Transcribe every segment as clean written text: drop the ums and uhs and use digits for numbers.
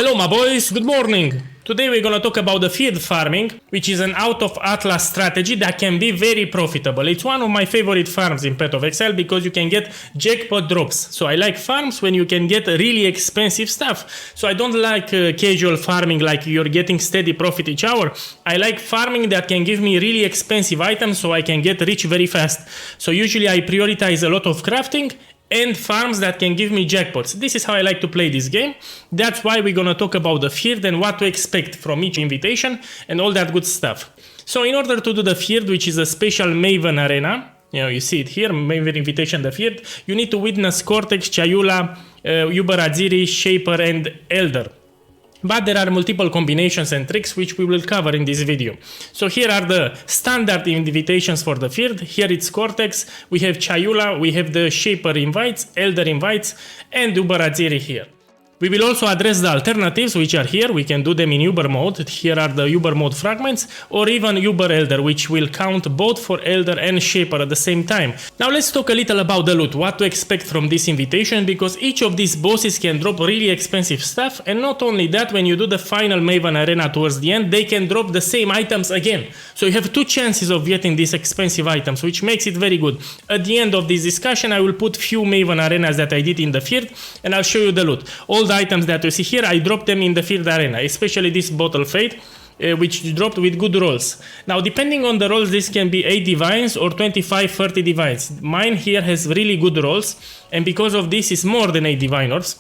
Hello my boys, good morning! Today we're gonna talk about the field farming, which is an out-of-atlas strategy that can be very profitable. It's one of my favorite farms in Path of Excel because you can get jackpot drops. So I like farms when you can get really expensive stuff. So I don't like casual farming like you're getting steady profit each hour. I like farming that can give me really expensive items so I can get rich very fast. So usually I prioritize a lot of crafting and farms that can give me jackpots. This is how I like to play this game. That's why we're gonna talk about the field and what to expect from each invitation and all that good stuff. So in order to do the field, which is a special Maven arena, you see it here, Maven invitation, the field, you need to witness Cortex, CHAYULA, Uber ATZIRI, Shaper and Elder. But there are multiple combinations and tricks which we will cover in this video. So here are the standard invitations for the field. Here it's Cortex, we have CHAYULA, we have the Shaper invites, Elder invites, and Uber ATZIRI here. We will also address the alternatives which are here. We can do them in Uber mode. Here are the Uber mode fragments, or even Uber Elder, which will count both for Elder and Shaper at the same time. Now let's talk a little about the loot, what to expect from this invitation, because each of these bosses can drop really expensive stuff, and not only that, when you do the final Maven arena towards the end, they can drop the same items again. So you have two chances of getting these expensive items, which makes it very good. At the end of this discussion, I will put few Maven arenas that I did in the field, and I'll show you the loot. All the items that you see here, I dropped them in the field arena, especially this bottle fade, which dropped with good rolls. Now, depending on the rolls, this can be 8 divines or 25, 30 divines. Mine here has really good rolls, and because of this, is more than 8 divine orbs.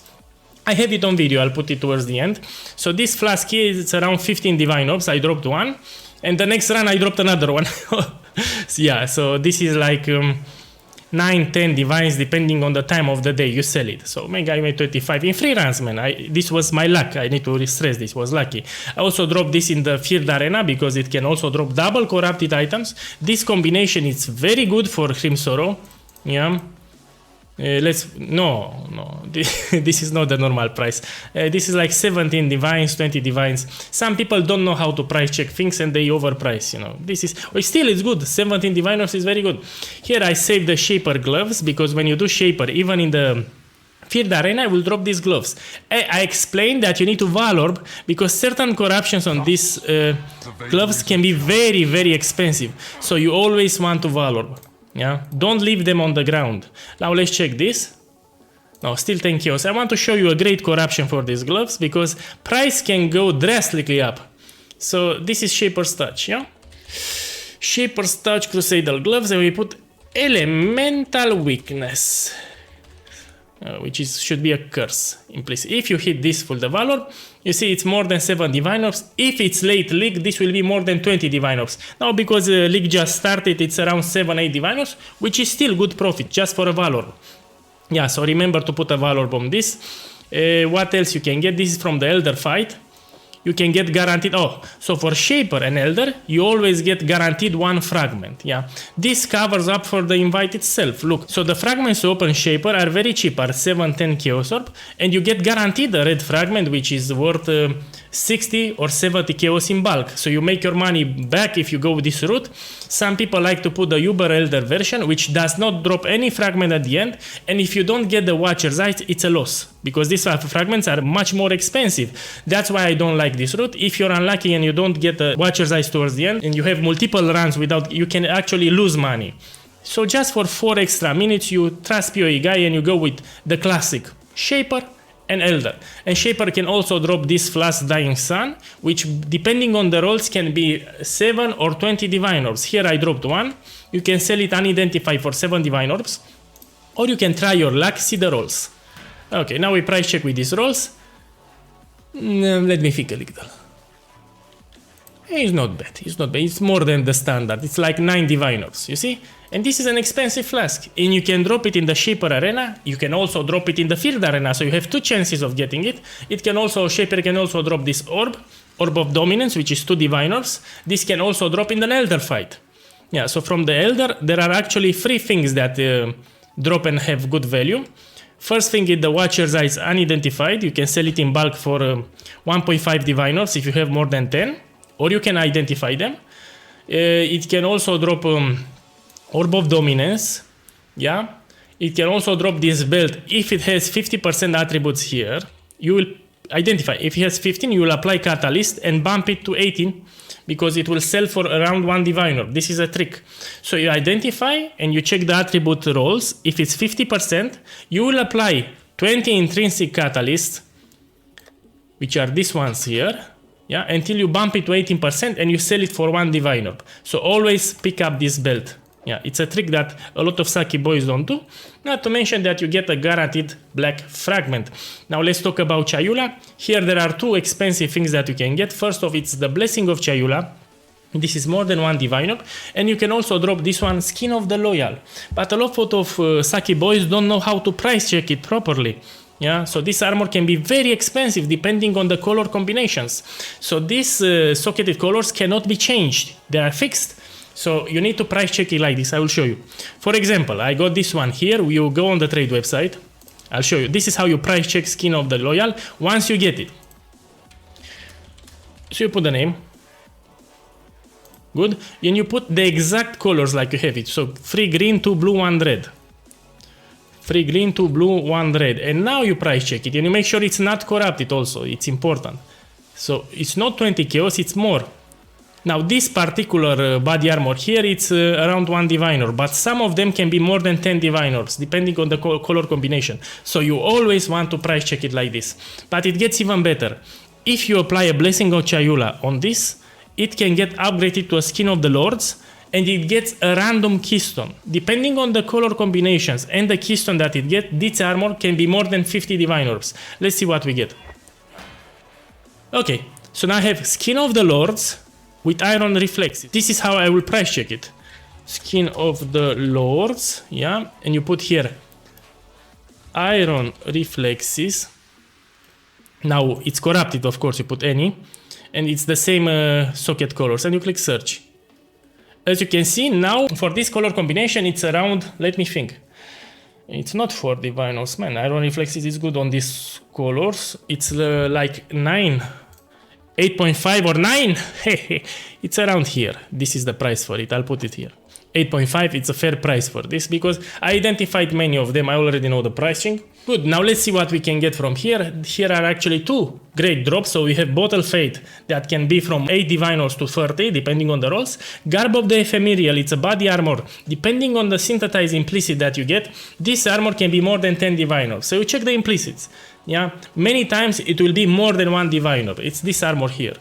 I have it on video, I'll put it towards the end. So this flask here is around 15 divine orbs, I dropped one, and the next run I dropped another one. Yeah, so this is like 9-10 divines depending on the time of the day you sell it. So maybe I made 25 in 3 runs, man. This was my luck. I need to stress this was lucky. I also dropped this in the field arena because it can also drop double corrupted items. This combination is very good for Crimsoro. Yeah. No, this is not the normal price. This is like 17 divines, 20 divines. Some people don't know how to price check things and they overprice, you know. This is, still it's good. 17 diviners is very good. Here I saved the Shaper gloves because when you do Shaper, even in the field arena, I will drop these gloves. I explained that you need to Valorb because certain corruptions on these gloves can be very, very expensive. So you always want to Valorb. Yeah, don't leave them on the ground. Now let's check this. No, still 10 chaos. I want to show you a great corruption for these gloves because price can go drastically up. So this is Shaper's Touch, yeah? Shaper's Touch Crusader gloves, and we put Elemental Weakness, which should be a curse implicit. If you hit this full the valor, you see it's more than 7 divine orbs. If it's late league, this will be more than 20 divine orbs. Now because the league just started, it's around 7-8 divine orbs, which is still good profit just for a valor. Yeah, so remember to put a valor on this. What else you can get? This is from the Elder fight. You can get guaranteed, so for Shaper and Elder, you always get guaranteed 1 fragment, yeah. This covers up for the invite itself, look. So the fragments to open Shaper are very cheap, are 7-10 Chaos Orb, and you get guaranteed a red fragment, which is worth 60 or 70 Chaos in bulk. So you make your money back if you go this route. Some people like to put the Uber Elder version, which does not drop any fragment at the end, and if you don't get the Watcher's Eyes, it's a loss, because these fragments are much more expensive. That's why I don't like this route. If you're unlucky and you don't get the Watcher's Eyes towards the end, and you have multiple runs without, you can actually lose money. So just for 4 extra minutes, you trust PoE guy and you go with the classic Shaper and Elder. And Shaper can also drop this Flask Dying Sun, which depending on the rolls can be 7 or 20 divine orbs. Here I dropped 1. You can sell it unidentified for 7 divine orbs, or you can try your luck, see the rolls. Okay, now we price check with these rolls. Let me think a little. It's not bad, it's not bad. It's more than the standard. It's like 9 divine orbs, you see? And this is an expensive flask. And you can drop it in the Shaper arena. You can also drop it in the field arena. So you have 2 chances of getting it. Shaper can also drop this Orb of Dominance, which is 2 divine orbs. This can also drop in an Elder fight. Yeah, so from the Elder, there are actually 3 things that drop and have good value. First thing is the Watcher's Eyes unidentified. You can sell it in bulk for 1.5 divine orbs if you have more than 10. Or you can identify them. It can also drop Orb of Dominance. Yeah. It can also drop this belt if it has 50% attributes here. You will identify. If he has 15, you will apply catalyst and bump it to 18 because it will sell for around 1 diviner. This is a trick. So you identify and you check the attribute roles. If it's 50%, you will apply 20 intrinsic catalysts, which are these ones here, yeah, until you bump it to 18% and you sell it for 1 diviner. So always pick up this belt. Yeah, it's a trick that a lot of Saki boys don't do. Not to mention that you get a guaranteed black fragment. Now let's talk about CHAYULA. Here there are 2 expensive things that you can get. First off, it's the blessing of CHAYULA. This is more than 1 diviner. And you can also drop this one, Skin of the Loyal. But a lot of Saki boys don't know how to price check it properly. Yeah, so this armor can be very expensive depending on the color combinations. So these socketed colors cannot be changed. They are fixed. So you need to price check it like this. I will show you. For example, I got this one here. You go on the trade website. I'll show you. This is how you price check Skin of the Loyal once you get it. So you put the name. Good. And you put the exact colors like you have it. So 3 green, 2 blue, 1 red. 3 green, 2 blue, 1 red. And now you price check it. And you make sure it's not corrupted also. It's important. So it's not 20 chaos, it's more. Now this particular body armor here, it's around 1 diviner, but some of them can be more than 10 diviners, depending on the color combination. So you always want to price check it like this. But it gets even better. If you apply a Blessing of CHAYULA on this, it can get upgraded to a Skin of the Lords, and it gets a random keystone. Depending on the color combinations and the keystone that it gets, this armor can be more than 50 diviners. Let's see what we get. Okay, so now I have Skin of the Lords, with iron reflexes. This is how I will price check it. Skin of the Lords, yeah, and you put here iron reflexes. Now it's corrupted, of course, you put any, and it's the same socket colors, and you click search. As you can see now, for this color combination, it's around, let me think. It's not 4 diviners, man. Iron reflexes is good on these colors. It's like 9. 8.5 or 9, it's around here. This is the price for it. I'll put it here. 8.5, it's a fair price for this because I identified many of them. I already know the pricing. Good, now let's see what we can get from here. Here are actually 2 great drops. So we have Bottle Fate that can be from 8 diviners to 30, depending on the rolls. Garb of the Ephemeral, it's a body armor. Depending on the synthesized implicit that you get, this armor can be more than 10 diviners. So you check the implicits. Yeah, many times it will be more than 1 diviner. It's this armor here.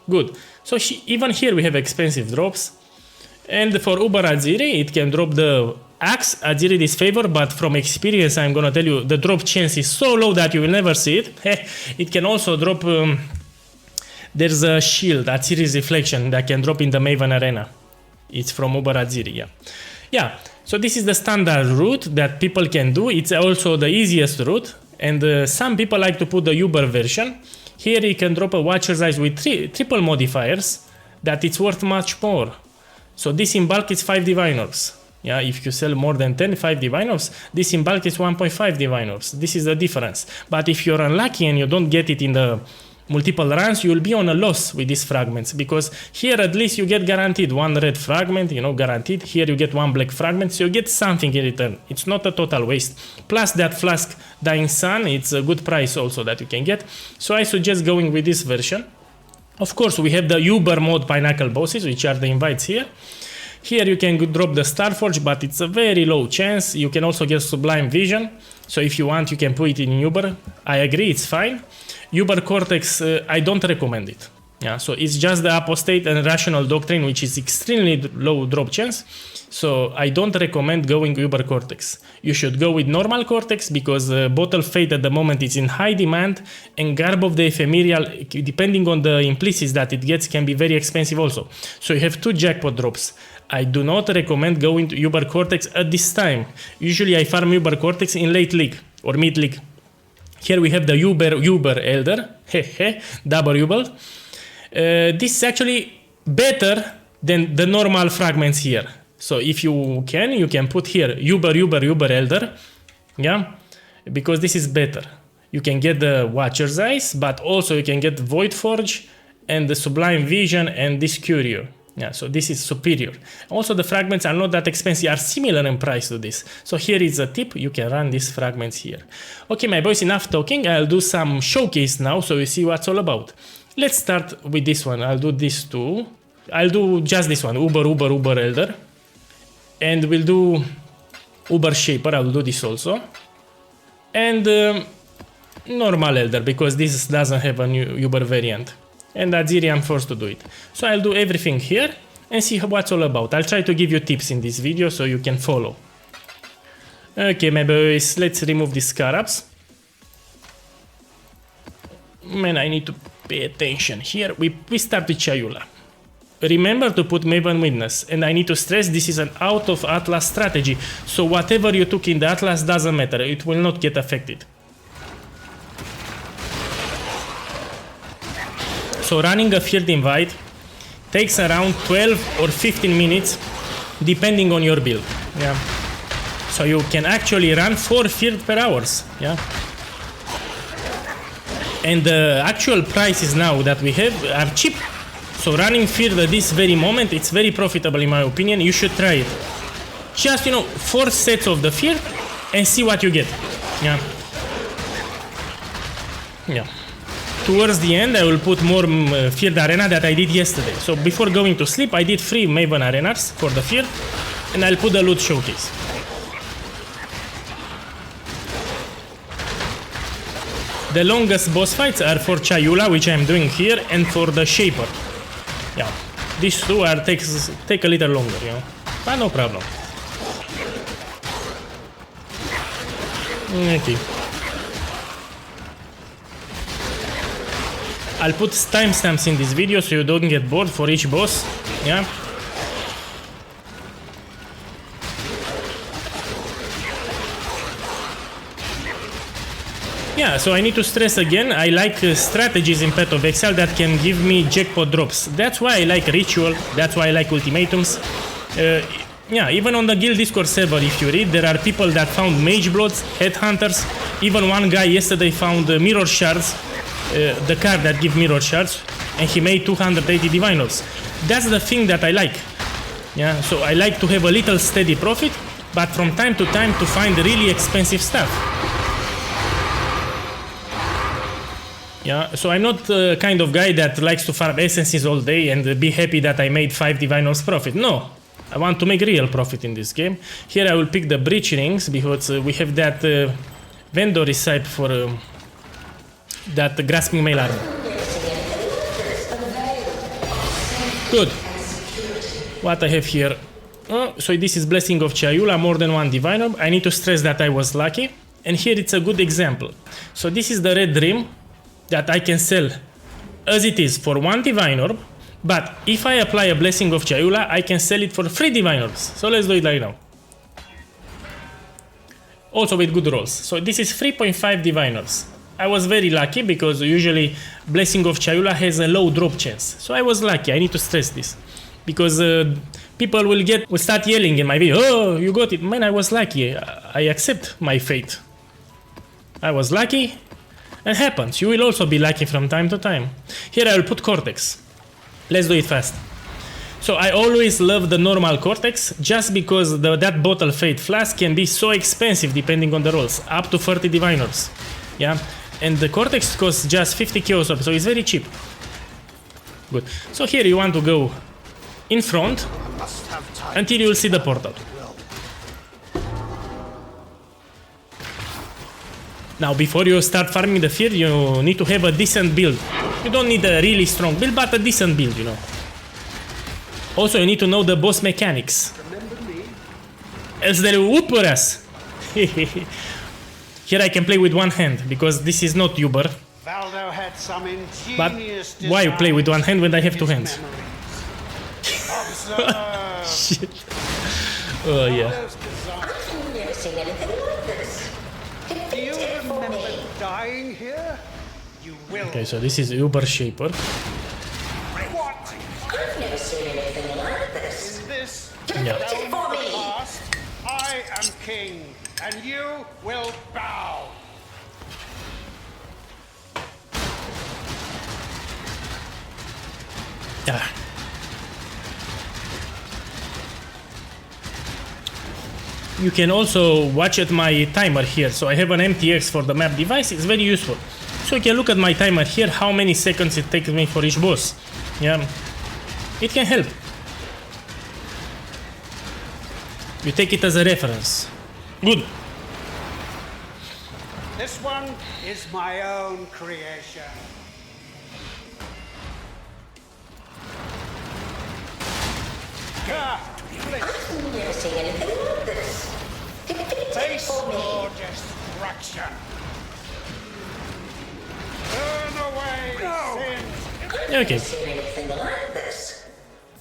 Good. So even here we have expensive drops. And for Uber ATZIRI, it can drop the axe, ATZIRI Disfavor, but from experience I'm gonna tell you the drop chance is so low that you will never see it. It can also drop, there's a shield, ATZIRI's Reflection, that can drop in the Maven Arena. It's from Uber ATZIRI, yeah. Yeah, so this is the standard route that people can do. It's also the easiest route. And some people like to put the Uber version. Here you can drop a Watcher's Eyes with triple modifiers that it's worth much more. So this in bulk is 5 diviners. Yeah, if you sell more than 10, 5 diviners, this in bulk is 1.5 diviners. This is the difference. But if you're unlucky and you don't get it in the multiple runs, you will be on a loss with these fragments, because here at least you get guaranteed 1 red fragment, you know, guaranteed. Here you get 1 black fragment, so you get something in return. It's not a total waste. Plus that flask Dying Sun, it's a good price also that you can get. So I suggest going with this version. Of course, we have the Uber mode Pinnacle bosses, which are the invites here. Here you can drop the Starforge, but it's a very low chance. You can also get Sublime Vision. So if you want, you can put it in Uber. I agree, it's fine. Uber Cortex, I don't recommend it. Yeah, so it's just the Apostate and Rational Doctrine, which is extremely low drop chance. So I don't recommend going Uber Cortex. You should go with normal Cortex, because Bottle Fate at the moment is in high demand, and Garb of the Ephemeral, depending on the implicits that it gets, can be very expensive also. So you have 2 jackpot drops. I do not recommend going to Uber Cortex at this time. Usually I farm Uber Cortex in late league or mid league. Here we have the Uber Elder, double Uber. This is actually better than the normal fragments here. So if you can put here Uber Elder, yeah, because this is better. You can get the Watcher's Eyes, but also you can get Void Forge and the Sublime Vision and this Curio. Yeah, so this is superior. Also, the fragments are not that expensive, are similar in price to this. So here is a tip, you can run these fragments here. Okay, my boys, enough talking. I'll do some showcase now so you see what's all about. Let's start with this one. I'll do this too. I'll do just this one, Uber Elder. And we'll do Uber Shaper, I'll do this also. And normal Elder, because this doesn't have a new Uber variant. And ATZIRI I'm forced to do it. So I'll do everything here and see what's all about. I'll try to give you tips in this video so you can follow. Okay, my boys, let's remove these scarabs. Man, I need to pay attention. Here we start with CHAYULA. Remember to put Maven Witness, and I need to stress this is an out of Atlas strategy, so whatever you took in the Atlas doesn't matter, it will not get affected. So running a field invite takes around 12 or 15 minutes depending on your build. Yeah. So you can actually run 4 field per hours. Yeah. And the actual prices now that we have are cheap. So running field at this very moment, it's very profitable in my opinion. You should try it. Just, 4 sets of the field and see what you get. Yeah. Yeah. Towards the end, I will put more field arena that I did yesterday. So before going to sleep, I did 3 Maven arenas for the field, and I'll put the loot showcase. The longest boss fights are for CHAYULA, which I'm doing here, and for the Shaper. Yeah, these two take a little longer, but no problem. Okay. I'll put timestamps in this video so you don't get bored for each boss. Yeah. Yeah, so I need to stress again, I like strategies in Path of Exile that can give me jackpot drops. That's why I like Ritual, that's why I like Ultimatums. Yeah, even on the Guild Discord server, if you read, there are people that found Mage Bloods, Headhunters. Even one guy yesterday found Mirror Shards, the card that give Mirror Shards, and he made 280 Divine Orbs. That's the thing that I like. Yeah, so I like to have a little steady profit, but from time to time to find really expensive stuff. Yeah, so I'm not the kind of guy that likes to farm essences all day and be happy that I made 5 Divine Orbs profit. No, I want to make real profit in this game. Here I will pick the Breach Rings because we have that vendor recipe for that Grasping Mail Armor. Good. What I have here. So this is Blessing of CHAYULA, more than 1 Divine Orb. I need to stress that I was lucky. And here it's a good example. So this is the Red Dream that I can sell as it is for 1 Divine Orb, but if I apply a Blessing of CHAYULA, I can sell it for 3 Divine Orbs. So let's do it right now. Also with good rolls. So this is 3.5 Divine Orbs. I was very lucky because usually Blessing of CHAYULA has a low drop chance. So I was lucky, I need to stress this. Because people will start yelling in my video, oh, you got it. Man, I was lucky, I accept my fate. I was lucky. It happens. You will also be lucky from time to time. Here I will put Cortex. Let's do it fast. So I always love the normal Cortex just because that Bottle Fate Flask can be so expensive depending on the rolls. Up to 30 Divine Orbs. Yeah. And the Cortex costs just 50 Chaos Orbs, so it's very cheap. Good. So here you want to go in front until you will see the portal. Now, before you start farming the field, you need to have a decent build. You don't need a really strong build, but a decent build, Also, you need to know the boss mechanics. Else they will whoop your ass. Here I can play with one hand, because this is not Uber. But why you play with one hand when I have 2 hands? Shit. Oh, yeah. Dying here? You will. Okay, so this is Uber Shaper. What? I've never seen anything like this. In this Yeah. realm of the past, I am king, and you will bow. Yeah. You can also watch at my timer here. So I have an MTX for the map device. It's very useful. So you can look at my timer here, how many seconds it takes me for each boss. Yeah, it can help. You take it as a reference. Good. This one is my own creation. I've never seen anything like this. Face For me. your destruction. Burn away sin. Okay. Seen anything like this.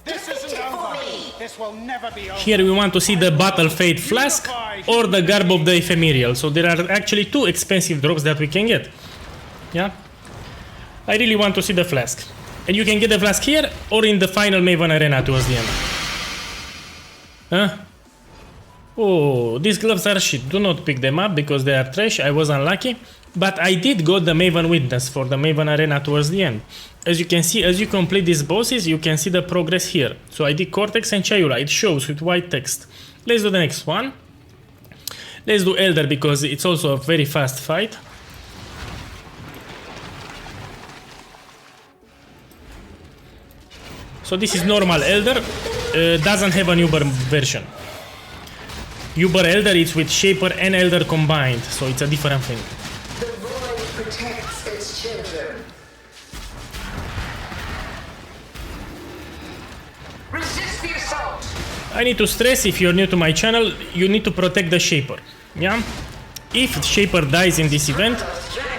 This isn't over. This will never be over. Here we want to see the Battle Fate Flask or the Garb of the Ephemeral. So there are actually two expensive drops that we can get. Yeah. I really want to see the Flask. And you can get the Flask here or in the final Maven Arena towards the end. Huh? Oh, these gloves are shit. Do not pick them up because they are trash. I was unlucky. But I did got the Maven Witness for the Maven Arena towards the end. As you can see, as you complete these bosses, you can see the progress here. So I did Cortex and CHAYULA. It shows with white text. Let's do the next one. Let's do Elder because it's also a very fast fight. So this is normal Elder. Doesn't have an Uber version. Uber Elder is with Shaper and Elder combined. So it's a different thing. The void protects its children. Resist the assault. I need to stress, if you're new to my channel, you need to protect the Shaper. Yeah? If Shaper dies in this event,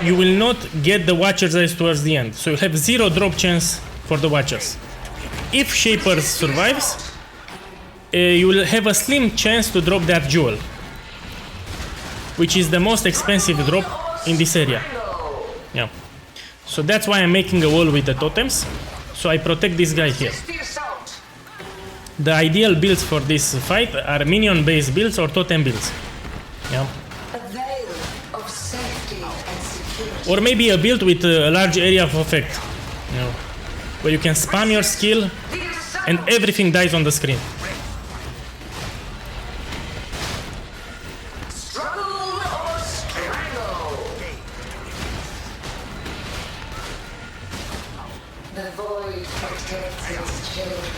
you will not get the Watcher's Eyes towards the end. So you have 0 drop chance for the Watchers. If Shaper survives, you will have a slim chance to drop that jewel, which is the most expensive drop in this area. Yeah. So that's why I'm making a wall with the totems. So I protect this guy here. Resist the assault. The ideal builds for this fight are minion based builds or totem builds. Yeah. A veil of safety and security. Or maybe a build with a large area of effect. You know, where you can spam your skill The assault. and everything dies on the screen. Struggle or strangle. The void protects its children.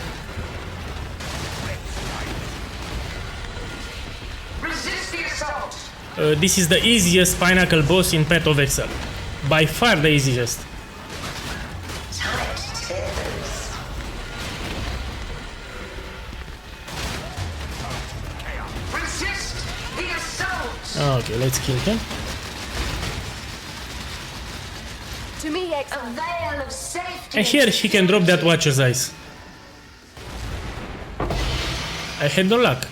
Resist the assault. This is the easiest Pinnacle boss in Path of Exile. By far the easiest. Tight timbers. Resist the assault. Okay, let's kill him. To me, a veil of safety. And here he can drop that Watcher's Eyes. I had no luck.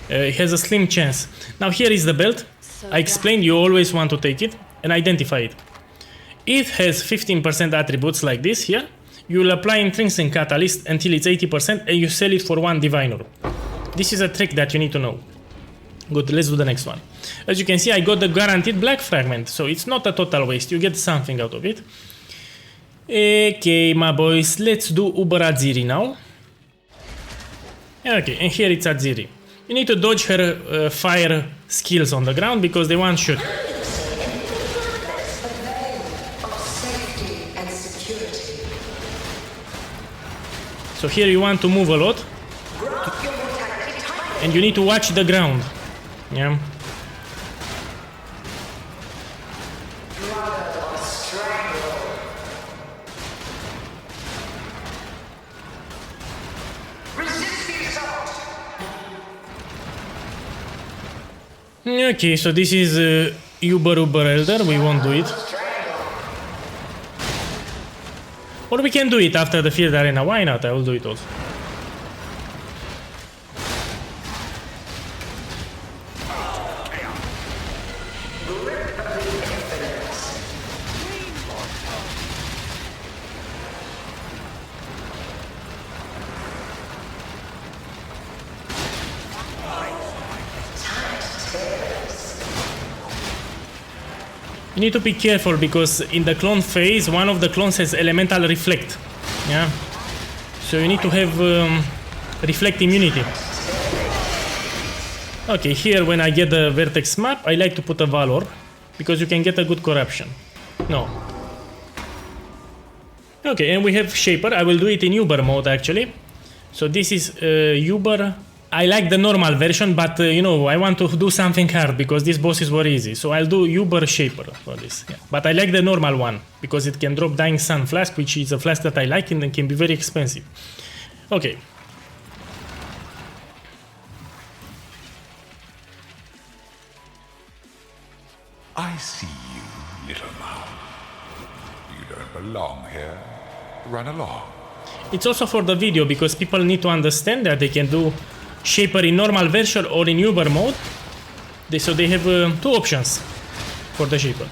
He has a slim chance. Now here is the belt. I explained you always want to take it and identify it. It has 15% attributes like this here. You will apply Intrinsic Catalyst until it's 80% and you sell it for 1 Divine Orb. This is a trick that you need to know. Good, let's do the next one. As you can see, I got the guaranteed black fragment, so it's not a total waste. You get something out of it. Okay, my boys, let's do Uber ATZIRI now. Okay, and here it's ATZIRI. You need to dodge her fire skills on the ground because they one shot. Of safety and security. So here you want to move a lot and you need to watch the ground. Yeah. Resist the assault. Okay, so this is Uber Elder. We won't do it. Or we can do it after the field arena. Why not? I will do it also. You need to be careful because in the clone phase, one of the clones has elemental reflect. Yeah. So you need to have reflect immunity. Okay, here when I get the vertex map, I like to put a valor because you can get a good corruption. No. Okay, and we have shaper. I will do it in Uber mode actually. So this is Uber. I like the normal version, but you know, I want to do something hard because these bosses were easy. So I'll do Uber shaper for this. Yeah. But I like the normal one because it can drop Dying Sun flask, which is a flask that I like and can be very expensive. Okay. I see you, little mouse. You don't belong here. Run along. It's also for the video because people need to understand that they can do shaper in normal version or in Uber mode. So they have two options for the shaper.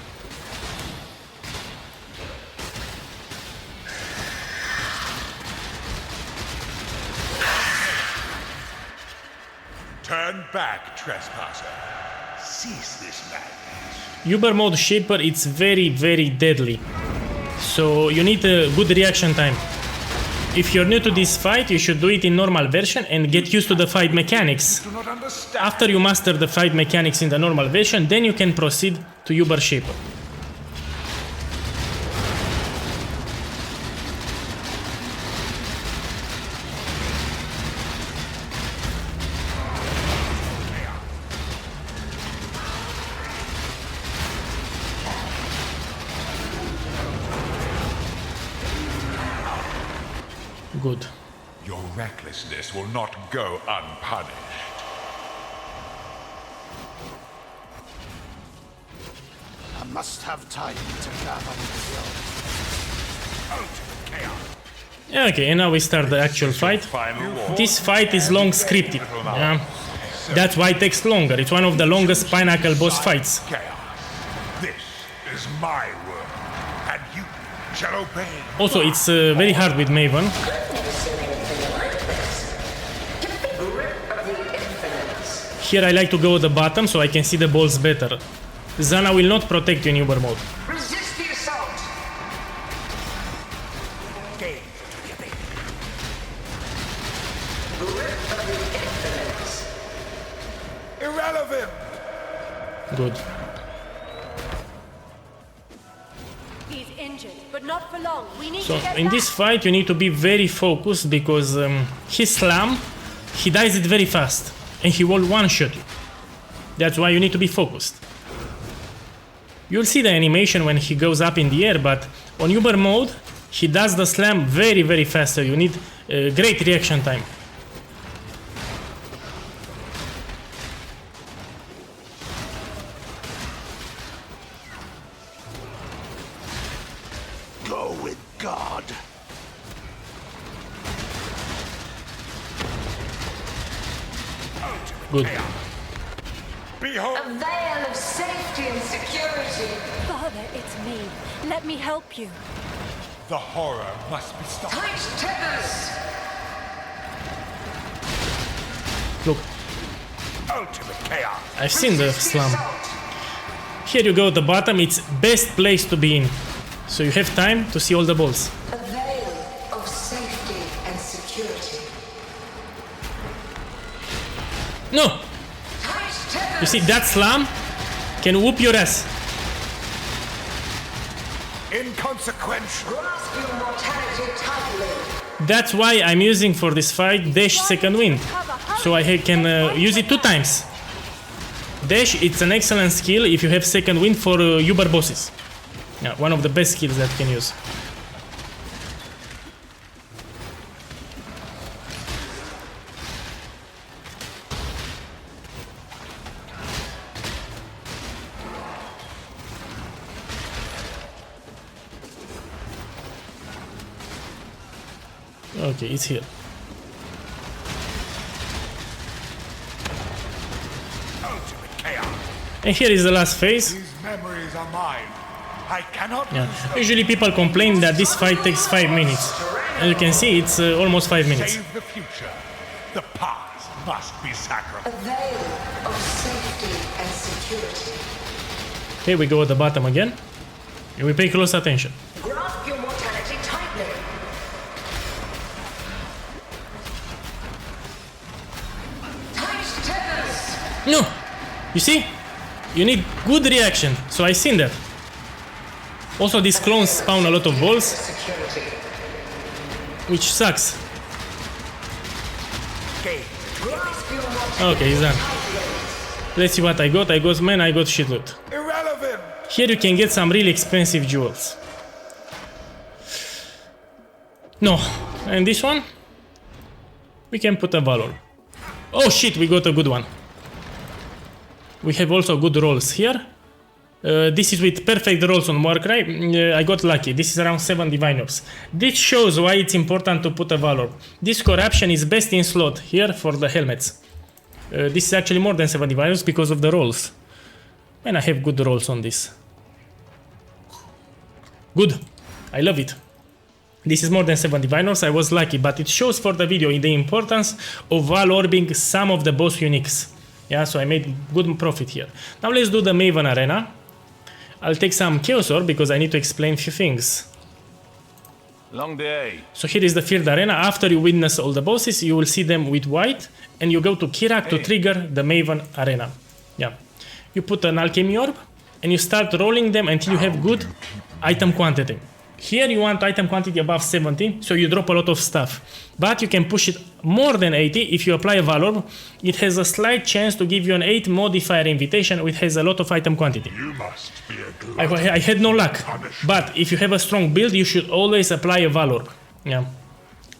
Turn back, trespasser. Cease this madness. Uber mode shaper, it's very, very deadly. So you need a good reaction time. If you're new to this fight, you should do it in normal version and get used to the fight mechanics. Do not understand. After you master the fight mechanics in the normal version, then you can proceed to Uber shaper. Good. Your recklessness will not go unpunished. I must have time to gather the Okay, and now we start the actual fight. This fight is long scripted. Yeah. That's why it takes longer. It's one of the longest Pinnacle boss fights. This is my world, and you shall obey. Also, it's very hard with Maven. Here I like to go at the bottom so I can see the balls better. Zana will not protect you in Uber mode. Resist the assault. Irrelevant. Good. He's injured, but not for long. We need So to get in back. this fight you need to be very focused because his slam, he dies it very fast and he will one-shot you. That's why you need to be focused. You'll see the animation when he goes up in the air, but on Uber mode he does the slam very, very fast, so you need great reaction time. Go with God. Good. Behold. A veil of safety and security. Father, it's me. Let me help you. The horror must be stopped. Tight tethers. Look, Ultimate chaos. I've seen the Resist the slam. assault. Here you go at the bottom, it's best place to be in. So you have time to see all the balls. A veil of safety and security. No! Tight tethers. You see, that slam can whoop your ass. Inconsequential. Grasp your mortality tightly. That's why I'm using for this fight Dash Second Wind. So I can use it 2 times. Dash, it's an excellent skill if you have Second Wind for Uber bosses. Yeah, one of the best skills that you can use. Okay, it's here. Ultimate chaos. And here is the last phase. These memories are mine. I cannot Yeah. lose them. Usually people complain that this fight takes 5 minutes. As you can see, it's almost 5 minutes. Save the future. The past must be A sacrificed. veil of safety and security. Here we go at the bottom again. And we pay close attention. Grasp your mortality tightly. Tight tethers. No! You see? You need good reaction, so I seen that. Also, these clones spawn a lot of balls, Security. which sucks. Grasp your watch. Okay, he's done. Let's see what I got. I got shit loot. Irrelevant! Here you can get some really expensive jewels. No, and this one? We can put a valor. Oh shit, we got a good one. We have also good rolls here. This is with perfect rolls on Warcry. I got lucky. This is around 7 divine orbs. This shows why it's important to put a valor. This corruption is best in slot here for the helmets. This is actually more than 7 divine orbs because of the rolls. And I have good rolls on this. Good. I love it. This is more than 7 divine orbs. I was lucky, but it shows for the video the importance of valorbing some of the boss uniques. Yeah, so I made good profit here. Now let's do the Maven Arena. I'll take some Chaos Orb because I need to explain a few things. Long day. So here is the Field Arena. After you witness all the bosses, you will see them with white, and you go to Kirak to trigger the Maven Arena. Yeah. You put an Alchemy Orb, and you start rolling them until you have good item quantity. Here you want item quantity above 70, so you drop a lot of stuff. But you can push it more than 80 if you apply a Valor. It has a slight chance to give you an 8 modifier invitation, which has a lot of item quantity. You must be a glutton. I had no luck, but if you have a strong build, you should always apply a Valor. Yeah.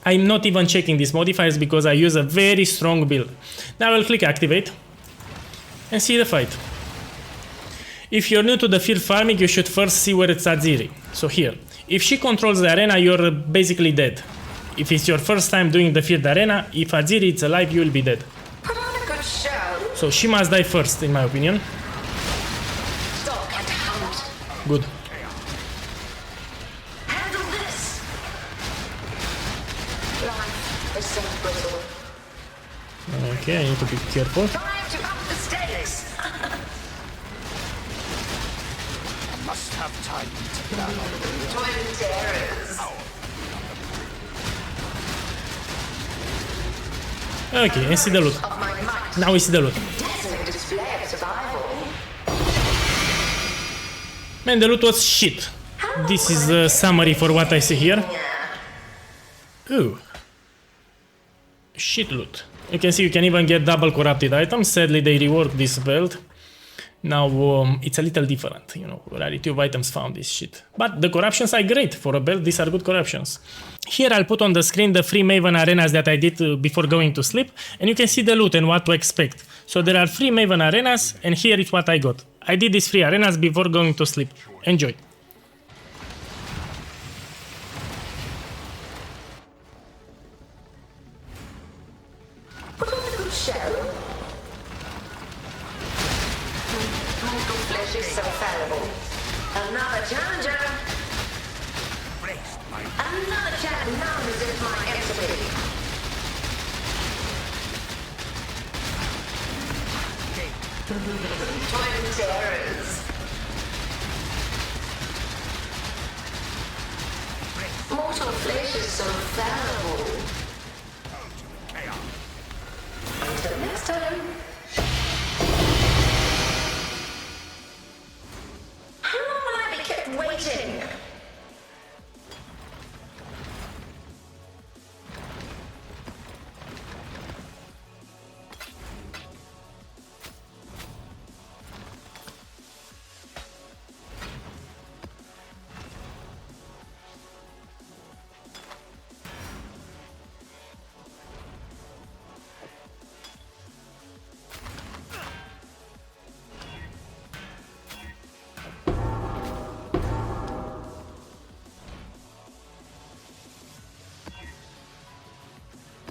I'm not even checking these modifiers because I use a very strong build. Now I'll click Activate and see the fight. If you're new to the field farming, you should first see where it's ATZIRI. So here. If she controls the arena, you're basically dead. If it's your first time doing the field arena, if ATZIRI is alive, you will be dead. Put on a good show. So she must die first, in my opinion. Stalk and hunt. Good. Handle this. Life is so brittle. Okay, I need to be careful. Time to up the stakes. Must have time to Twin terrors. Okay, and see the loot. Of my might. Now we see the loot. Dazzling display of survival. Man, the loot was shit. This is a summary for what I see here. Ooh. Shit loot. You can see you can even get double corrupted items. Sadly, they reworked this belt. Now, it's a little different, you know, rarity of items found is shit. But the corruptions are great. For a belt, these are good corruptions. Here, I'll put on the screen the free Maven arenas that I did before going to sleep, and you can see the loot and what to expect. So there are free Maven arenas, and here is what I got. I did these free arenas before going to sleep. Enjoy. Put on a good show. Mortal flesh is so fallible. Another challenger. Another challenger. None resist my entity. Twin terrors. Mortal flesh is so fallible. Until next time. How long will I be kept waiting?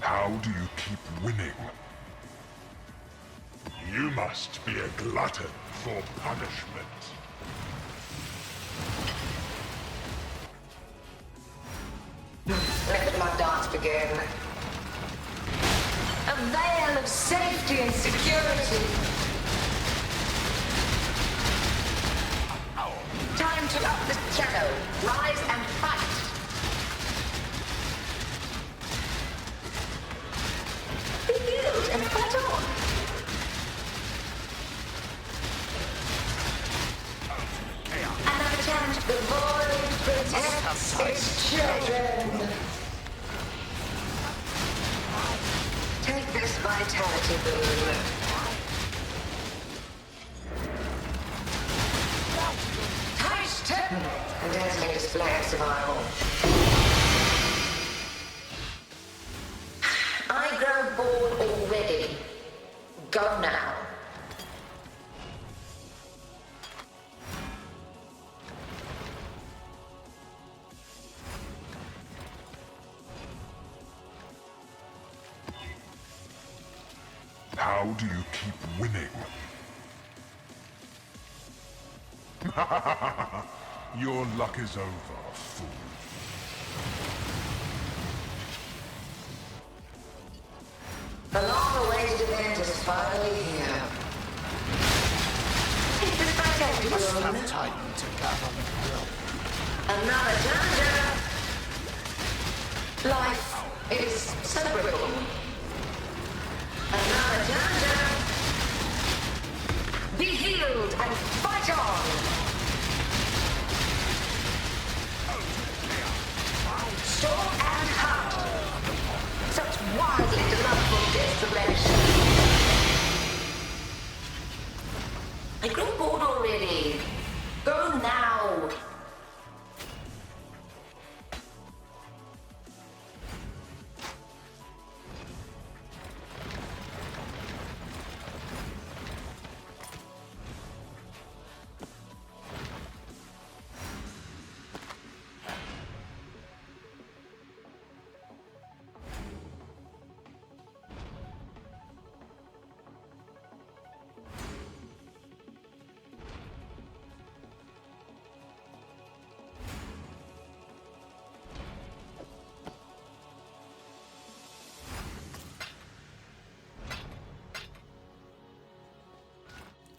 How do you keep winning? You must be a glutton for punishment. Let my dance begin. A veil of safety and security. Time to up the shadow. Rise and fight. Be healed and fight on. Protect its children. Take this vitality boon. Taste it! A dazzling display of survival. I grow bored already. Go now. How do you keep winning? Your luck is over, fool. The long-awaited event is finally here. Take this vitality Must boon. have time to gather the will. Another dungeon. Life is separable. Another dungeon. Be healed and fight on. Storm and hunt. Such wildly delightful desolation. I grow bored already. Go now.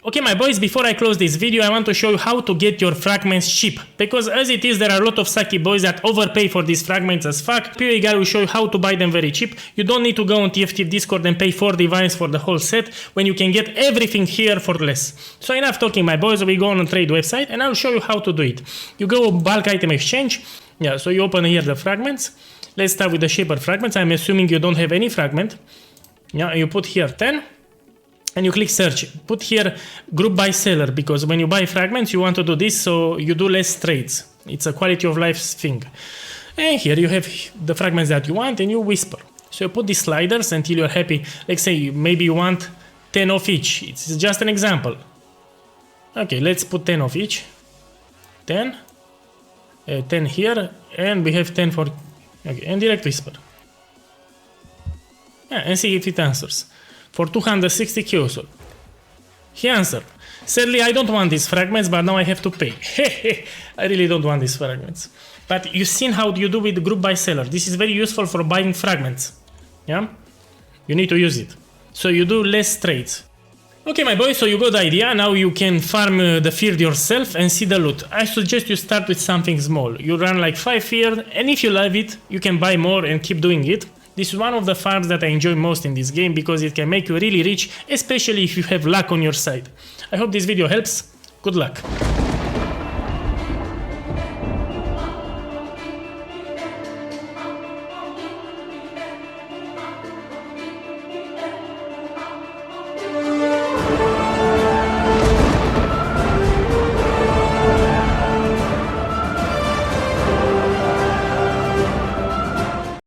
Okay my boys, before I close this video I want to show you how to get your fragments cheap, because as it is there are a lot of sucky boys that overpay for these fragments as fuck. PoE guy will show you how to buy them very cheap. You don't need to go on TFT Discord and pay 4 divines for the whole set when you can get everything here for less. So enough talking my boys, we go on a trade website and I'll show you how to do it. You go bulk item exchange, yeah, so you open here the fragments. Let's start with the shaper fragments. I'm assuming you don't have any fragment. Yeah, you put here 10. And you click search. Put here group by seller, because when you buy fragments you want to do this so you do less trades. It's a quality of life thing. And here you have the fragments that you want and you whisper. So you put these sliders until you're happy. Let's say maybe you want 10 of each. It's just an example. Okay, let's put 10 of each. 10. 10 here. And we have 10 for... Okay, and direct whisper. Yeah, and see if it answers. For 260 Kyosol. He answered. Sadly, I don't want these fragments, but now I have to pay. I really don't want these fragments. But you've seen how you do with the group by seller. This is very useful for buying fragments. Yeah? You need to use it. So you do less trades. Okay, my boy, so you got the idea. Now you can farm the field yourself and see the loot. I suggest you start with something small. You run like 5 field, and if you love it, you can buy more and keep doing it. This is one of the farms that I enjoy most in this game because it can make you really rich, especially if you have luck on your side. I hope this video helps. Good luck.